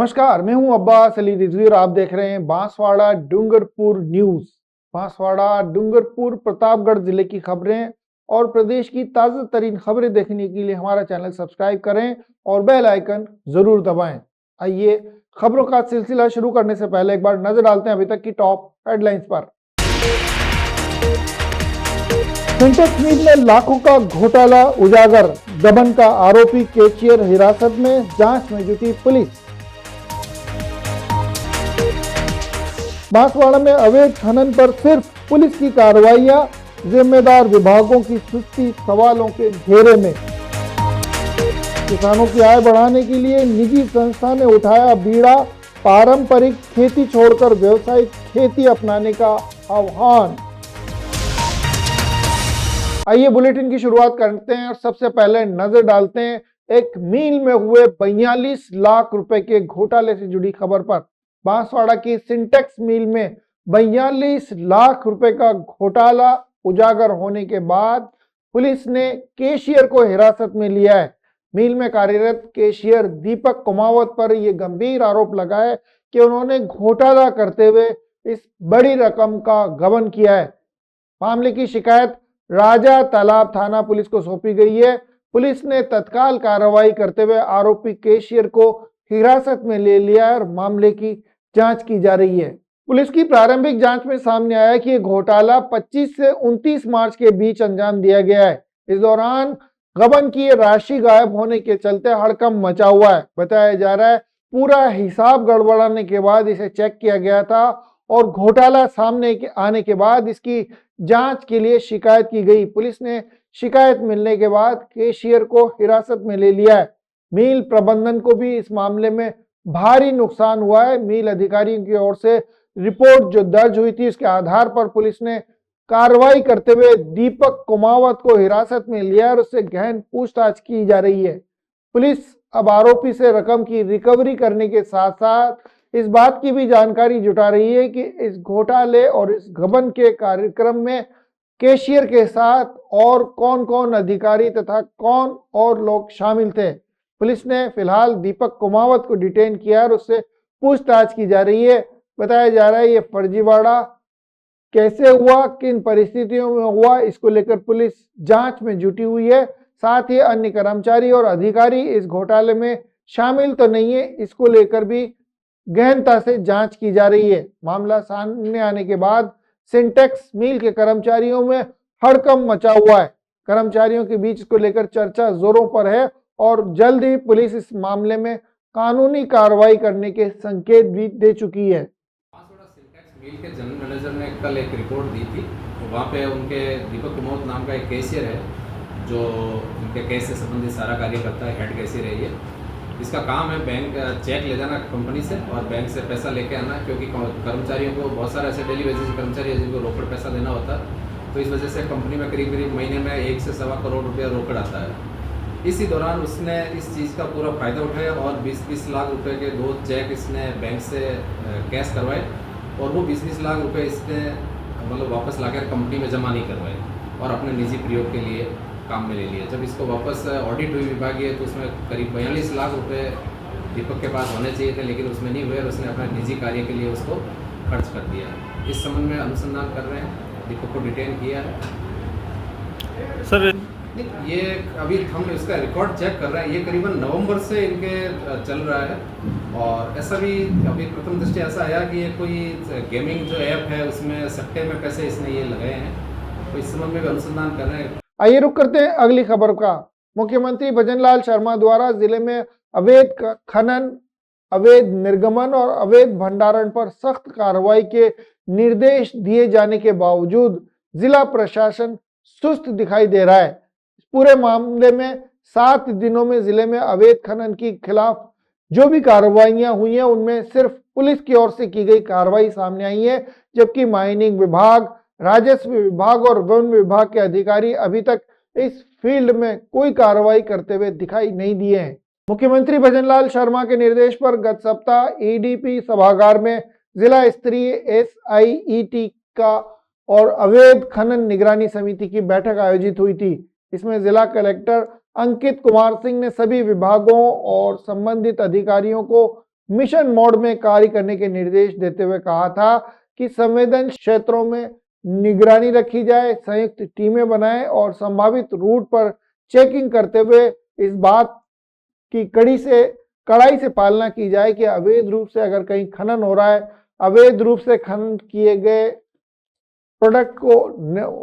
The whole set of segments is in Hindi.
नमस्कार, मैं हूं अब्बास अली रिजवी और आप देख रहे हैं बांसवाड़ा डूंगरपुर न्यूज। बांसवाड़ा डूंगरपुर प्रतापगढ़ जिले की खबरें और प्रदेश की ताजा तरीन खबरें देखने के लिए हमारा चैनल सब्सक्राइब करें और बेल आइकन जरूर दबाएं। आइए खबरों का सिलसिला शुरू करने से पहले एक बार नजर डालते हैं अभी तक की टॉप हेडलाइंस पर। सिंटेक्स मील में लाखों का घोटाला उजागर, गबन का आरोपी कैशियर हिरासत में, जांच में जुटी पुलिस। बांसवाड़ा में अवैध खनन पर सिर्फ पुलिस की कार्रवाइयां, जिम्मेदार विभागों की सुस्ती सवालों के घेरे में। किसानों की आय बढ़ाने के लिए निजी संस्था ने उठाया बीड़ा, पारंपरिक खेती छोड़कर व्यावसायिक खेती अपनाने का आह्वान। आइए बुलेटिन की शुरुआत करते हैं और सबसे पहले नजर डालते हैं एक मील में हुए 42 लाख रुपए के घोटाले से जुड़ी खबर पर। बांसवाड़ा की सिंटेक्स मील में 42 लाख रुपए का घोटाला उजागर होने के बाद पुलिस ने कैशियर को हिरासत में लिया है। मील में कार्यरत कैशियर दीपक कुमावत पर यह गंभीर आरोप लगा है कि उन्होंने घोटाला करते हुए इस बड़ी रकम का गबन किया है। मामले की शिकायत राजा तालाब थाना पुलिस को सौंपी गई है। पुलिस ने तत्काल कार्रवाई करते हुए आरोपी कैशियर को हिरासत में ले लिया है और मामले की जांच की जा रही है। पुलिस की प्रारंभिक जांच में सामने आया कि यह घोटाला 25 से 29 मार्च के बीच अंजाम दिया गया है। इस दौरान गबन की राशि गायब होने के चलते हड़कंप मचा हुआ है। बताया जा रहा है पूरा हिसाब गड़बड़ाने के बाद इसे चेक किया गया था और घोटाला सामने आने के बाद इसकी जांच के लिए शिकायत की गई। पुलिस ने शिकायत मिलने के बाद कैशियर को हिरासत में ले लिया है। मील प्रबंधन को भी इस मामले में भारी नुकसान हुआ है। मील अधिकारियों की ओर से रिपोर्ट जो दर्ज हुई थी उसके आधार पर पुलिस ने कार्रवाई करते हुए दीपक कुमावत को हिरासत में लिया और उससे गहन पूछताछ की जा रही है। पुलिस अब आरोपी से रकम की रिकवरी करने के साथ साथ इस बात की भी जानकारी जुटा रही है कि इस घोटाले और इस गबन के कार्यक्रम में कैशियर के साथ और कौन कौन अधिकारी तथा कौन और लोग शामिल थे। पुलिस ने फिलहाल दीपक कुमावत को डिटेन किया और उससे पूछताछ की जा रही है। बताया जा रहा है ये फर्जीवाड़ा कैसे हुआ, किन परिस्थितियों में हुआ, इसको लेकर पुलिस जांच में जुटी हुई है। साथ ही अन्य कर्मचारी और अधिकारी इस घोटाले में शामिल तो नहीं है, इसको लेकर भी गहनता से जांच की जा रही है। मामला सामने आने के बाद सिंटेक्स मील के कर्मचारियों में हड़कंप मचा हुआ है। कर्मचारियों के बीच इसको लेकर चर्चा जोरों पर है और जल्द ही पुलिस इस मामले में कानूनी कार्रवाई करने के संकेत भी दे चुकी है। सिंटेक्स मील के जनरल मैनेजर ने कल एक रिपोर्ट दी थी, तो वहाँ पे उनके दीपक कुमावत नाम का एक कैशियर है जो उनके केस से संबंधित सारा कार्य करता है, हेड कैशियर है ये। इसका काम है बैंक चेक ले जाना कंपनी से और बैंक से पैसा लेके आना, क्योंकि कर्मचारियों को बहुत सारे ऐसे डेली बेसिस कर्मचारी है जिनको रोकड़ पैसा देना होता है, तो इस वजह से कंपनी में करीब करीब महीने में 1 से सवा करोड़ रुपया रोकड़ आता है। इसी दौरान उसने इस चीज़ का पूरा फ़ायदा उठाया और 20-20 लाख रुपए के 2 चेक इसने बैंक से कैश करवाए और वो 20-20 लाख रुपए इसने मतलब वापस लाकर कंपनी में जमा नहीं करवाए और अपने निजी प्रयोग के लिए काम में ले लिया। जब इसको वापस ऑडिट हुई विभागीय तो उसमें करीब 42 लाख रुपए दीपक के पास होने चाहिए थे, लेकिन उसमें नहीं हुए और उसने अपने निजी कार्य के लिए उसको खर्च कर दिया। इस संबंध में अनुसंधान कर रहे हैं, दीपक को डिटेन किया है। सर ये अभी हम इसका रिकॉर्ड चेक कर रहे हैं, ये करीबन नवंबर से इनके चल रहा है और ऐसा भी अभी प्रथम दृष्टि ऐसा आया कि ये कोई गेमिंग जो ऐप है उसमें सट्टे में पैसे इसने ये लगाए हैं, तो इस संबंध में भी अनुसंधान कर रहे हैं। आइए रुक करते हैं अगली खबर का। मुख्यमंत्री भजनलाल शर्मा द्वारा जिले में अवैध खनन, अवैध निर्गमन और अवैध भंडारण पर सख्त कार्रवाई के निर्देश दिए जाने के बावजूद जिला प्रशासन सुस्त दिखाई दे रहा है। पूरे मामले में 7 दिनों में जिले में अवैध खनन के खिलाफ जो भी कार्रवाइयां हुई हैं उनमें सिर्फ पुलिस की ओर से की गई कार्रवाई सामने आई है, जबकि माइनिंग विभाग, राजस्व विभाग और वन विभाग के अधिकारी अभी तक इस फील्ड में कोई कार्रवाई करते हुए दिखाई नहीं दिए हैं। मुख्यमंत्री भजनलाल शर्मा के निर्देश पर गत सप्ताह ईडीपी सभागार में जिला स्तरीय SIET का और अवैध खनन निगरानी समिति की बैठक आयोजित हुई थी। इसमें जिला कलेक्टर अंकित कुमार सिंह ने सभी विभागों और संबंधित अधिकारियों को मिशन मोड में कार्य करने के निर्देश देते हुए कहा था कि संवेदनशील क्षेत्रों में निगरानी रखी जाए, संयुक्त टीमें बनाएं और संभावित रूट पर चेकिंग करते हुए इस बात की कड़ाई से पालना की जाए कि अवैध रूप से अगर कहीं खनन हो रहा है, अवैध रूप से खनन किए गए प्रोडक्ट को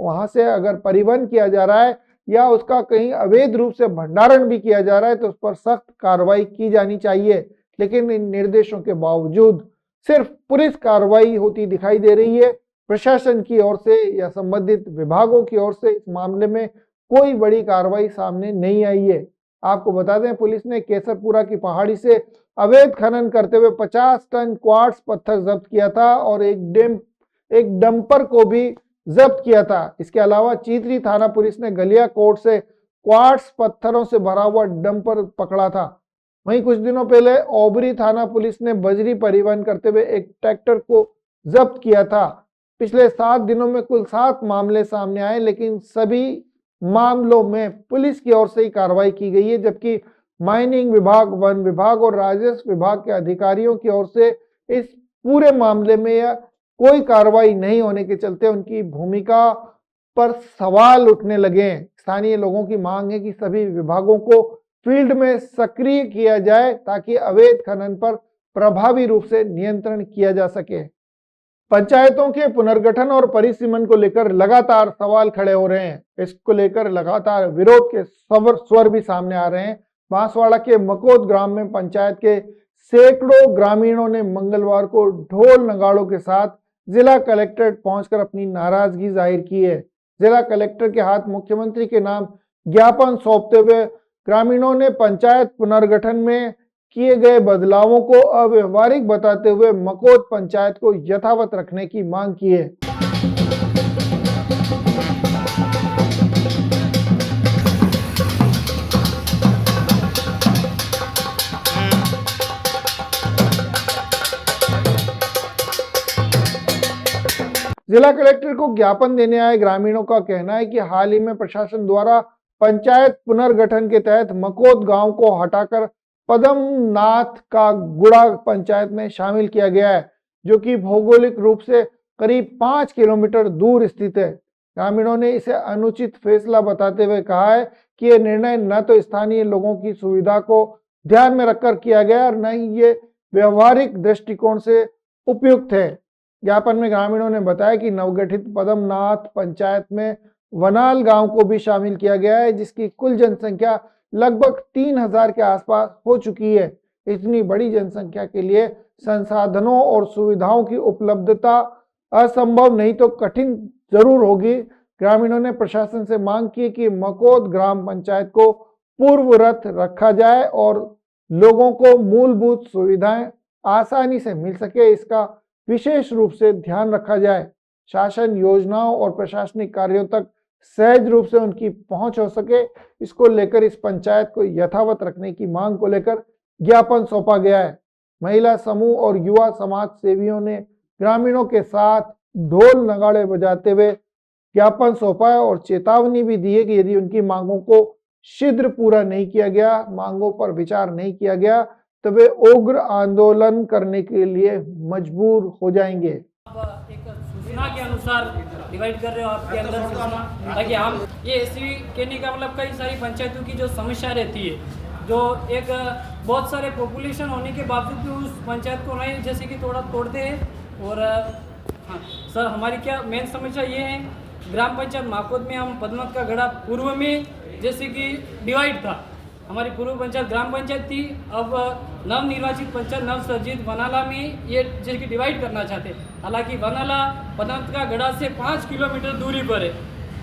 वहां से अगर परिवहन किया जा रहा है या उसका कहीं अवैध रूप से भंडारण भी किया जा रहा है तो उस पर सख्त कार्रवाई की जानी चाहिए। लेकिन इन निर्देशों के बावजूद सिर्फ पुलिस कार्रवाई होती दिखाई दे रही है। प्रशासन की ओर से या संबंधित विभागों की ओर से इस मामले में कोई बड़ी कार्रवाई सामने नहीं आई है। आपको बता दें, पुलिस ने केसरपुरा की पहाड़ी से अवैध खनन करते हुए 50 टन क्वार्ट्ज पत्थर जब्त किया था और एक डंपर को भी जब्त किया था। इसके अलावा चीतरी थाना पुलिस ने गलिया कोर्ट से क्वार्ट्ज पत्थरों से भरा हुआ डंपर पकड़ा था। वहीं कुछ दिनों पहले ओबरी थाना पुलिस ने बजरी परिवहन करते हुए एक ट्रैक्टर को जब्त किया था। पिछले 7 दिनों में कुल 7 मामले सामने आए, लेकिन सभी मामलों में पुलिस की ओर से ही कार्रवाई की गई है, जबकि माइनिंग विभाग, वन विभाग और राजस्व विभाग के अधिकारियों की ओर से इस पूरे मामले में या कोई कार्रवाई नहीं होने के चलते उनकी भूमिका पर सवाल उठने लगे हैं। स्थानीय लोगों की मांग है कि सभी विभागों को फील्ड में सक्रिय किया जाए ताकि अवैध खनन पर प्रभावी रूप से नियंत्रण किया जा सके। पंचायतों के पुनर्गठन और परिसीमन को लेकर लगातार सवाल खड़े हो रहे हैं। इसको लेकर लगातार विरोध के स्वर भी सामने आ रहे हैं। बांसवाड़ा के मकोद ग्राम में पंचायत के सैकड़ों ग्रामीणों ने मंगलवार को ढोल नगाड़ों के साथ जिला कलेक्ट्रेट पहुंचकर अपनी नाराजगी जाहिर की है। जिला कलेक्टर के हाथ मुख्यमंत्री के नाम ज्ञापन सौंपते हुए ग्रामीणों ने पंचायत पुनर्गठन में किए गए बदलावों को अव्यवहारिक बताते हुए मकोद पंचायत को यथावत रखने की मांग की है। जिला कलेक्टर को ज्ञापन देने आए ग्रामीणों का कहना है कि हाल ही में प्रशासन द्वारा पंचायत पुनर्गठन के तहत मकोद गांव को हटाकर पदमनाथ का गुड़ा पंचायत में शामिल किया गया है, जो कि भौगोलिक रूप से करीब 5 किलोमीटर दूर स्थित है। ग्रामीणों ने इसे अनुचित फैसला बताते हुए कहा है कि यह निर्णय न तो स्थानीय लोगों की सुविधा को ध्यान में रखकर किया गया और न ही ये व्यवहारिक दृष्टिकोण से उपयुक्त है। ज्ञापन में ग्रामीणों ने बताया कि नवगठित पदमनाथ पंचायत में वनाल गांव को भी शामिल किया गया है, जिसकी कुल जनसंख्या लगभग 3000 के आसपास हो चुकी है। इतनी बड़ी जनसंख्या के लिए संसाधनों और सुविधाओं की उपलब्धता असंभव नहीं तो कठिन जरूर होगी। ग्रामीणों ने प्रशासन से मांग की कि मकोद ग्राम पंचायत को पूर्ववत रखा जाए और लोगों को मूलभूत सुविधाएं आसानी से मिल सके, इसका विशेष रूप से ध्यान रखा जाए। शासन योजनाओं और प्रशासनिक कार्यों तक सहज रूप से उनकी पहुंच हो सके, इसको लेकर इस पंचायत को यथावत रखने की मांग को लेकर ज्ञापन सौंपा गया है। महिला समूह और युवा समाज सेवियों ने ग्रामीणों के साथ ढोल नगाड़े बजाते हुए ज्ञापन सौंपा है और चेतावनी भी दी है कि यदि उनकी मांगों को शीघ्र पूरा नहीं किया गया, मांगों पर विचार नहीं किया गया, तो वे उग्र आंदोलन करने के लिए मजबूर हो जाएंगे। एक सूचना के अनुसार डिवाइड कर रहे हो आपके अंदर सूचना, ताकि हम ये ऐसी कहने का मतलब कई सारी पंचायतों की जो समस्या रहती है, जो एक बहुत सारे पॉपुलेशन होने के बावजूद भी उस पंचायत को नहीं जैसे कि थोड़ा तोड़ते हैं। और हाँ सर, हमारी क्या मेन समस्या ये है, ग्राम पंचायत माकोद में हम पदमनाथ का गढ़ा पूर्व में जैसे कि डिवाइड था, हमारी पूर्व पंचायत ग्राम पंचायत थी, अब नवनिर्वाचित पंचायत नवसर्जित वनाला में ये जैसे कि डिवाइड करना चाहते हैं। हालांकि वनाला पदमनाथ का गढ़ा से 5 किलोमीटर दूरी पर है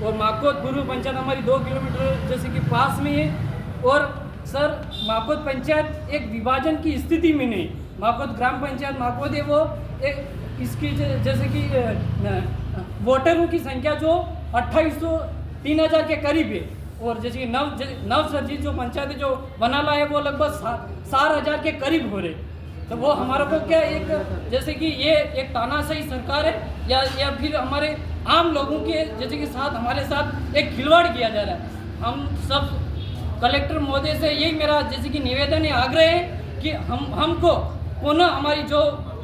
और माकोद पूर्व पंचायत हमारी 2 किलोमीटर जैसे कि पास में है। और सर, माकोद पंचायत एक विभाजन की स्थिति में नहीं, माकोद ग्राम पंचायत माकोद है वो एक इसकी जैसे कि वोटरों की संख्या जो 2800 3000 के करीब है। और जैसे कि नवसर्जित जो पंचायत जो वनाला है वो लगभग 4000 के करीब हो रहे। तो वो हमारे को क्या एक जैसे कि ये एक तानाशाही सरकार है या फिर हमारे आम लोगों के जैसे कि साथ हमारे साथ एक खिलवाड़ किया जा रहा है। हम सब कलेक्टर महोदय से यही मेरा जैसे कि निवेदन है, आग्रह है कि हमको पुनः हमारी जो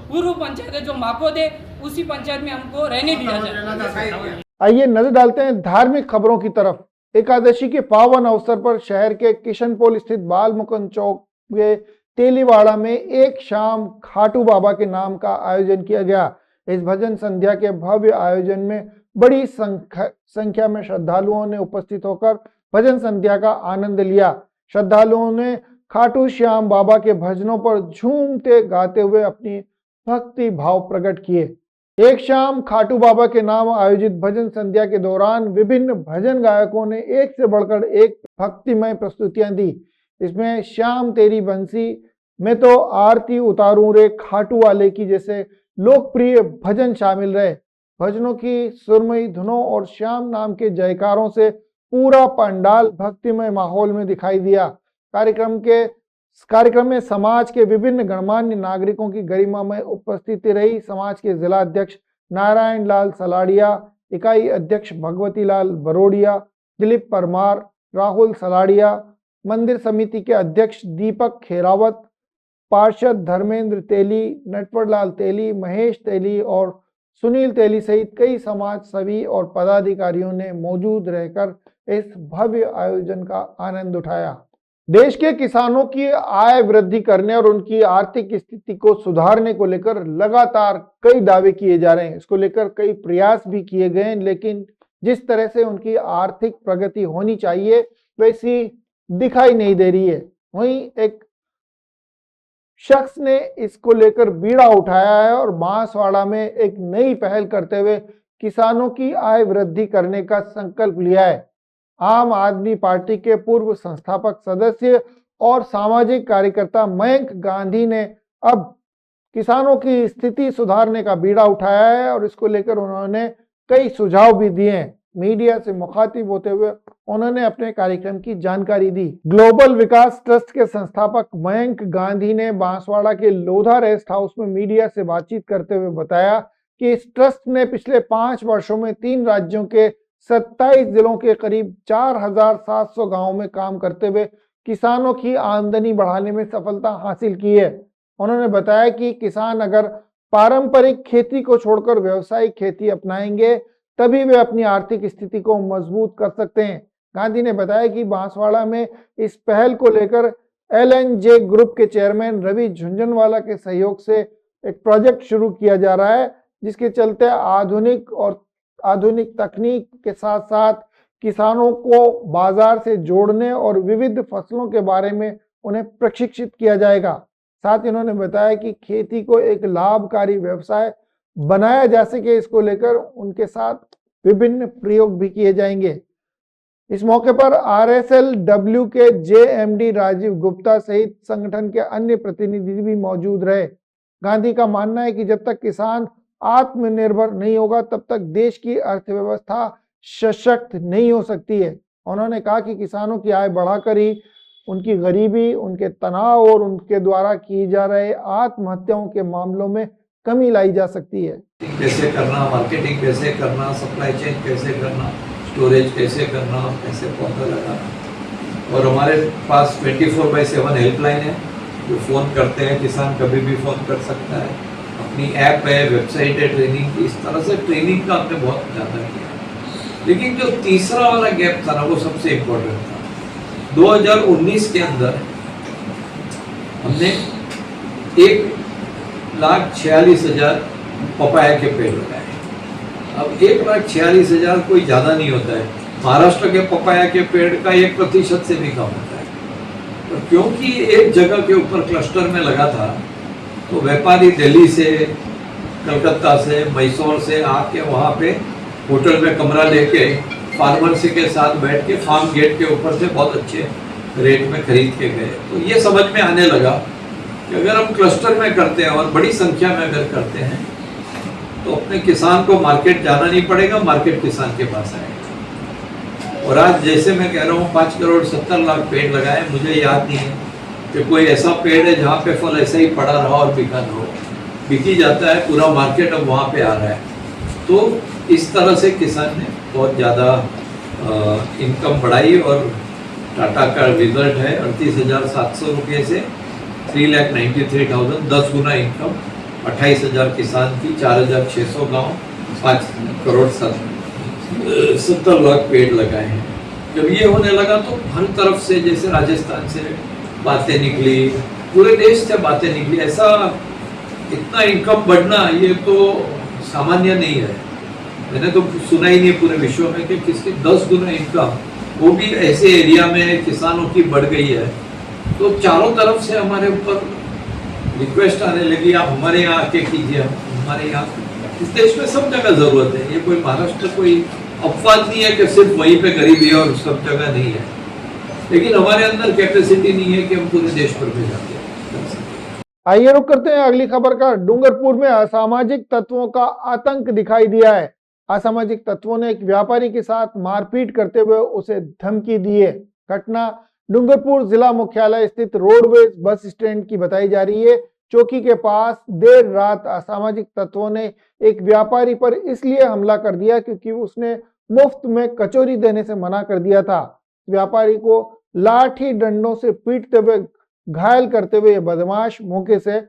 पूर्व पंचायत है जो माकोद है उसी पंचायत में हमको रहने दिया जाए। आइए नजर डालते हैं धार्मिक खबरों की तरफ। एकादशी के पावन अवसर पर शहर के किशनपोल स्थित बाल मुकुंद चौक के तेलीवाड़ा में एक शाम खाटू बाबा के नाम का आयोजन किया गया। इस भजन संध्या के भव्य आयोजन में बड़ी संख्या में श्रद्धालुओं ने उपस्थित होकर भजन संध्या का आनंद लिया। श्रद्धालुओं ने खाटू श्याम बाबा के भजनों पर झूमते गाते हुए अपनी भक्ति भाव प्रकट किए। एक शाम खाटू बाबा के नाम आयोजित भजन संध्या के दौरान विभिन्न भजन गायकों ने एक से बढ़कर एक भक्तिमय प्रस्तुतियां दी। इसमें श्याम तेरी बंसी में तो आरती उतारूं रे खाटू वाले की जैसे लोकप्रिय भजन शामिल रहे। भजनों की सुरमई धुनों और श्याम नाम के जयकारों से पूरा पंडाल भक्तिमय माहौल में दिखाई दिया। कार्यक्रम में समाज के विभिन्न गणमान्य नागरिकों की गरिमामय उपस्थिति रही। समाज के जिला अध्यक्ष नारायण लाल सलाड़िया, इकाई अध्यक्ष भगवती लाल बरोड़िया, दिलीप परमार, राहुल सलाड़िया, मंदिर समिति के अध्यक्ष दीपक खेरावत, पार्षद धर्मेंद्र तेली, नटवरलाल तेली, महेश तेली और सुनील तेली सहित कई समाज सेवी और पदाधिकारियों ने मौजूद रहकर इस भव्य आयोजन का आनंद उठाया। देश के किसानों की आय वृद्धि करने और उनकी आर्थिक स्थिति को सुधारने को लेकर लगातार कई दावे किए जा रहे हैं। इसको लेकर कई प्रयास भी किए गए हैं, लेकिन जिस तरह से उनकी आर्थिक प्रगति होनी चाहिए वैसी दिखाई नहीं दे रही है। वहीं एक शख्स ने इसको लेकर बीड़ा उठाया है और बांसवाड़ा में एक नई पहल करते हुए किसानों की आय वृद्धि करने का संकल्प लिया है। आम आदमी पार्टी के पूर्व संस्थापक सदस्य और सामाजिक कार्यकर्ता मयंक गांधी ने अब किसानों की स्थिति सुधारने का बीड़ा उठाया है और इसको लेकर उन्होंने कई सुझाव भी दिए हैं। मीडिया से मुखातिब होते हुए उन्होंने अपने कार्यक्रम की जानकारी दी। ग्लोबल विकास ट्रस्ट के संस्थापक मयंक गांधी ने बांसवाड़ा के लोधा रेस्ट हाउस में मीडिया से बातचीत करते हुए बताया कि इस ट्रस्ट ने पिछले 5 वर्षों में 3 राज्यों के 27 जिलों के करीब 4700 गांवों में काम करते हुए किसानों की आमदनी बढ़ाने में सफलता हासिल की है। उन्होंने बताया कि किसान अगर पारंपरिक खेती को छोड़कर व्यावसायिक खेती अपनाएंगे तभी वे अपनी आर्थिक स्थिति को मजबूत कर सकते हैं। गांधी ने बताया कि बांसवाड़ा में इस पहल को लेकर LNJ ग्रुप के चेयरमैन रवि झुंझुनवाला के सहयोग से एक प्रोजेक्ट शुरू किया जा रहा है, जिसके चलते आधुनिक तकनीक के साथ साथ किसानों को बाजार से जोड़ने और विविध फसलों के बारे में उन्हें प्रशिक्षित किया जाएगा। साथ ही उन्होंने बताया कि खेती को एक लाभकारी व्यवसाय बनाया जा सके, इसको लेकर उनके साथ विभिन्न प्रयोग भी किए जाएंगे। इस मौके पर RSLW के JMD राजीव गुप्ता सहित संगठन के अन्य प्रतिनिधि भी मौजूद रहे। गांधी का मानना है कि जब तक किसान आत्मनिर्भर नहीं होगा तब तक देश की अर्थव्यवस्था सशक्त नहीं हो सकती है। उन्होंने कहा कि किसानों की आय बढ़ाकर ही उनकी गरीबी, उनके तनाव और उनके द्वारा की जा रहे आत्महत्याओं के मामलों में कमी लाई जा सकती है। कैसे करना, मार्केटिंग कैसे करना, सप्लाई चेन कैसे करना, स्टोरेज कैसे करना, कैसे पौधा लगाना। और हमारे पास 24/7 हेल्पलाइन है, जो फ़ोन करते हैं किसान कभी भी फ़ोन कर सकता है। अपनी ऐप है, वेबसाइट है ट्रेनिंग की। इस तरह से ट्रेनिंग का हमने बहुत ज़्यादा किया। लेकिन जो तीसरा वाला गैप था ना, वो सबसे इम्पोर्टेंट था। 2019 के अंदर हमने 1,46,000 पपाया के पेड़ लगाए। अब 1,46,000 कोई ज़्यादा नहीं होता है। महाराष्ट्र के पपाया के पेड़ का 1% से भी कम होता है। तो क्योंकि एक जगह के ऊपर क्लस्टर में लगा था, तो व्यापारी दिल्ली से, कलकत्ता से, मैसूर से आके वहाँ पे होटल में कमरा लेके फार्मर्स के साथ बैठ के फार्म गेट के ऊपर से बहुत अच्छे रेट में खरीद के गए। तो ये समझ में आने लगा कि अगर हम क्लस्टर में करते हैं और बड़ी संख्या में अगर करते हैं तो अपने किसान को मार्केट जाना नहीं पड़ेगा, मार्केट किसान के पास आएगा। और आज जैसे मैं कह रहा हूँ 5,70,00,000 पेड़ लगाए, मुझे याद नहीं है कि कोई ऐसा पेड़ है जहाँ पे फल ऐसा ही पड़ा रहा और बिका न हो। बिकी जाता है, पूरा मार्केट अब वहाँ पे आ रहा है। तो इस तरह से किसान ने बहुत ज़्यादा इनकम बढ़ाई और टाटा का रिजल्ट है 38,700 रुपये से 3,93,000, 10 गुना इनकम, 28,000 किसान की, 4,600 गांव, 5 करोड़ 70 लाख पेड़ लगाए हैं। जब ये होने लगा तो हर तरफ से, जैसे राजस्थान से बातें निकली, पूरे देश से बातें निकली, ऐसा इतना इनकम बढ़ना ये तो सामान्य नहीं है। मैंने तो सुना ही नहीं पूरे विश्व में कि किसकी 10 गुना इनकम, वो भी ऐसे एरिया में किसानों की बढ़ गई है। तो चारों तरफ से हमारे ऊपर रिक्वेस्ट आने लगी, आप हमारे यहाँ आके कीजिए, हमारे यहाँ। इस देश में सब जगह जरूरत है, ये कोई महाराष्ट्र कोई अपवाद नहीं है कि सिर्फ वहीं पे गरीबी है और सब जगह नहीं है, लेकिन हमारे अंदर कैपेसिटी नहीं है कि हम पूरे देश पर भेजा दें। आइए रुक करते हैं अगली खबर का। डूंगरपुर में असामाजिक तत्वों का आतंक दिखाई दिया है। असामाजिक तत्वों ने एक व्यापारी के साथ मारपीट करते हुए उसे धमकी दी है। घटना डूंगरपुर जिला मुख्यालय स्थित रोडवेज बस स्टैंड की बताई जा रही है। चौकी के पास देर रात असामाजिक तत्वों ने एक व्यापारी पर इसलिए हमला कर दिया क्योंकि उसने मुफ्त में कचौरी देने से मना कर दिया था। व्यापारी को लाठी डंडों से पीटते हुए घायल करते हुए बदमाश मौके से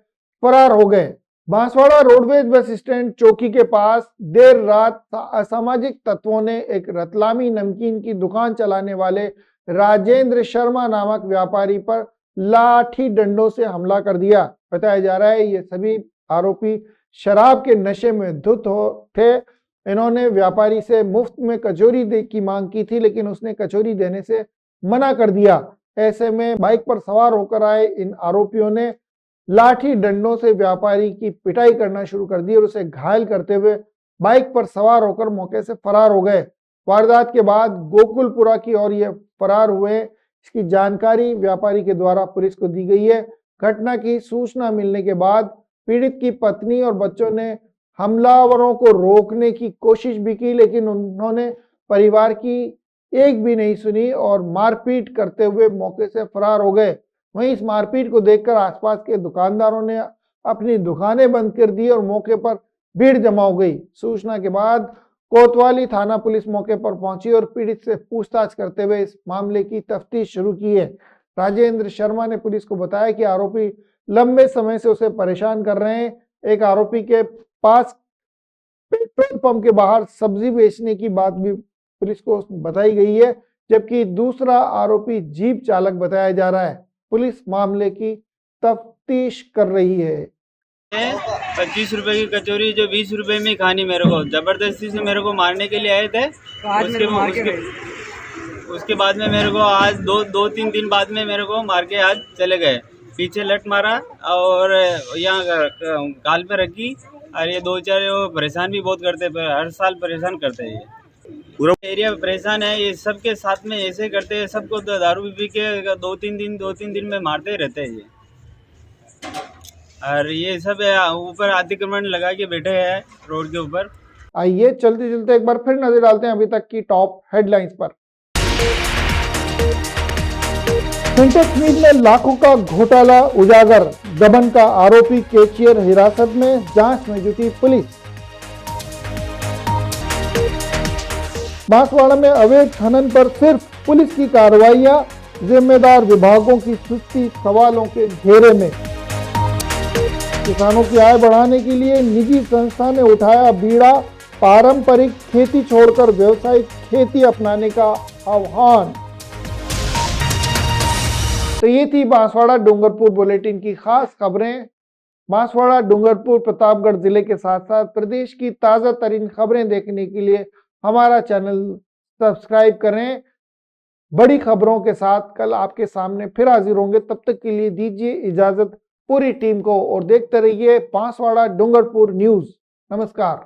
फरार हो गए। बांसवाड़ा रोडवेज बस स्टैंड चौकी के पास देर रात असामाजिक तत्वों ने एक रतलामी नमकीन की दुकान चलाने वाले राजेंद्र शर्मा नामक व्यापारी पर लाठी डंडों से हमला कर दिया। बताया जा रहा है ये सभी आरोपी शराब के नशे में धुत थे। इन्होंने व्यापारी से मुफ्त में कचौरी की मांग की थी, लेकिन उसने कचौरी देने से मना कर दिया। ऐसे में बाइक पर सवार होकर आए इन आरोपियों ने लाठी डंडों से व्यापारी की पिटाई करना शुरू कर दी और उसे घायल करते हुए बाइक पर सवार होकर मौके से फरार हो गए। वारदात के बाद गोकुलपुरा की ओर ये फरार हुए। इसकी जानकारी व्यापारी के द्वारा पुलिस को दी गई है। घटना की सूचना मिलने के बाद पीड़ित की पत्नी और बच्चों ने हमलावरों को रोकने की कोशिश भी की, लेकिन उन्होंने परिवार की एक भी नहीं सुनी और मारपीट करते हुए मौके से फरार हो गए। वहीं इस मारपीट को देखकर आसपास के दुकानदारों ने अपनी दुकानें बंद कर दी और मौके पर भीड़ जमा हो गई। सूचना के बाद कोतवाली थाना पुलिस मौके पर पहुंची और पीड़ित से पूछताछ करते हुए इस मामले की तफ्तीश शुरू की है। राजेंद्र शर्मा ने पुलिस को बताया कि आरोपी लंबे समय से उसे परेशान कर रहे हैं। एक आरोपी के पास पेट्रोल पंप के बाहर सब्जी बेचने की बात भी पुलिस को बताई गई है, जबकि दूसरा आरोपी जीप चालक बताया जा रहा है। पुलिस मामले की तफ्तीश कर रही है। 25 रुपए की कचौरी जो 20 रुपए में खानी, मेरे को जबरदस्ती से मेरे को मारने के लिए आए थे। उसके बाद में मेरे को आज दो तीन दिन बाद में मेरे को मार के आज चले गए। पीछे लट मारा और यहाँ गाल पे रखी। और ये 2-4 परेशान भी बहुत करते, हर साल परेशान करते हैं। पूरा एरिया परेशान है। ये सबके साथ में ऐसे करते हैं, सबको तो दारू पी के 2-3 दिन में मारते रहते हैं ये। और ये सब ऊपर अतिक्रमण लगा के बैठे हैं रोड के ऊपर। आइए चलते चलते एक बार फिर नजर डालते हैं अभी तक की टॉप हेडलाइंस पर। फिनटेक मील में लाखों का घोटाला उजागर, दमन का आरोपी कैशियर हिरासत में, जांच में जुटी पुलिस। बांसवाड़ा में अवैध खनन पर सिर्फ पुलिस की कार्रवाइयां, जिम्मेदार विभागों की सुस्ती सवालों के घेरे में। किसानों की आय बढ़ाने के लिए निजी संस्था ने उठाया बीड़ा, पारंपरिक खेती छोड़कर व्यावसायिक खेती अपनाने का आह्वान। तो ये थी बांसवाड़ा डूंगरपुर बुलेटिन की खास खबरें। बांसवाड़ा डूंगरपुर प्रतापगढ़ जिले के साथ साथ प्रदेश की ताजा तरीन खबरें देखने के लिए हमारा चैनल सब्सक्राइब करें। बड़ी खबरों के साथ कल आपके सामने फिर हाजिर होंगे। तब तक के लिए दीजिए इजाजत पूरी टीम को और देखते रहिए बांसवाड़ा डूंगरपुर न्यूज। नमस्कार।